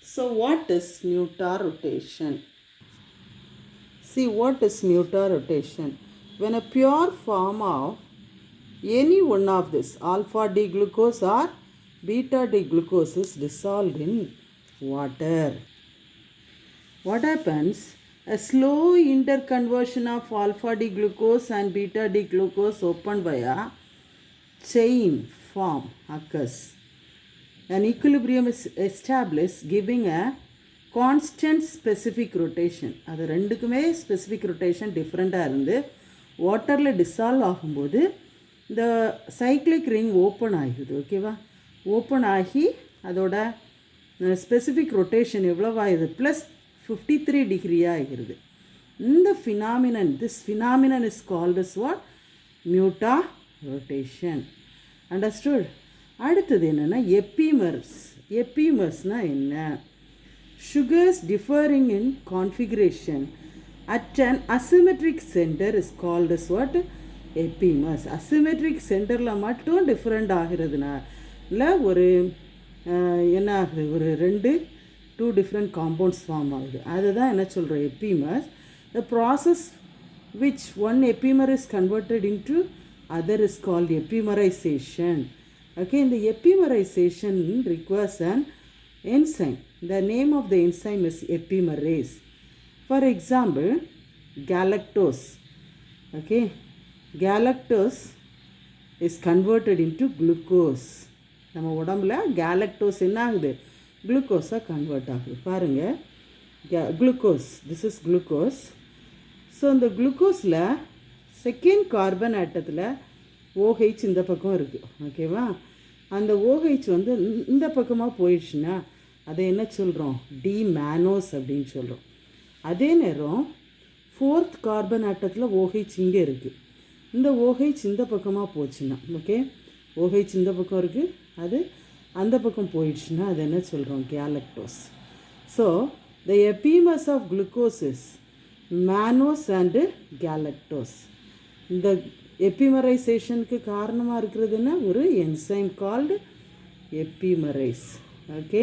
So what is mutarotation? See, what is mutarotation? When a pure form of any one of this alpha D glucose or beta D glucose is dissolved in water. What happens? A slow interconversion of alpha D glucose and beta D glucose opened by a chain form occurs. An equilibrium is established giving a constant specific rotation. அது ரெண்டுக்குமே specific rotation டிஃப்ரெண்ட்டாக இருந்து வாட்டரில் dissolve ஆகும்போது இந்த cyclic ring open ஆகிடுது. ஓகேவா? Open ஆகி அதோட ஸ்பெசிஃபிக் ரொட்டேஷன் எவ்வளோ ஆகுது? ப்ளஸ் 53 டிகிரியாக ஆகிடுது. இந்த this phenomenon is called is what? Mutarotation. Understood? அடுத்தது என்னென்னா எப்பிமர்ஸ்னால் என்ன? Sugars differing in configuration at an asymmetric center is called as what? Epimers. Asymmetric centerல மட்டும் டிஃப்ரெண்ட் ஆகிறதுனால ஒரு என்ன ஆகுது? ஒரு two different compounds ஃபார்ம் ஆகுது. அதுதான் என்ன சொல்கிறோம்? epimers. The process which one epimer is converted into other is called epimerization. Okay, இந்த epimerization requires an enzyme. The name of the enzyme is epimerase. For example, galactose. Okay, galactose is converted into glucose. நம்ம உடம்புல galactose என்ன ஆகுது? குளுக்கோஸாக convert ஆகுது. பாருங்கள், glucose, this is glucose. So இந்த குளுக்கோஸில் second carbon ஆட்டத்தில் OH இந்த பக்கம் இருக்குது. ஓகேவா? அந்த OH வந்து இந்த பக்கமாக போயிடுச்சுன்னா அதை என்ன சொல்கிறோம்? டிமேனோஸ் அப்படின்னு சொல்கிறோம். அதே நேரம் ஃபோர்த் கார்பன் ஆட்டத்தில் OH இங்கே இருக்குது. இந்த OH இந்த பக்கமாக போச்சுன்னா, ஓகே, OH இந்த பக்கம் இருக்குது, அது அந்த பக்கம் போயிடுச்சுன்னா அது என்ன சொல்கிறோம்? Galactose. So the epimers of glucose's mannose and galactose. இந்த எப்பிமரைசேஷனுக்கு காரணமாக இருக்கிறதுன்னா ஒரு என்சைம் கால்டு எப்பிமரைஸ். ஓகே.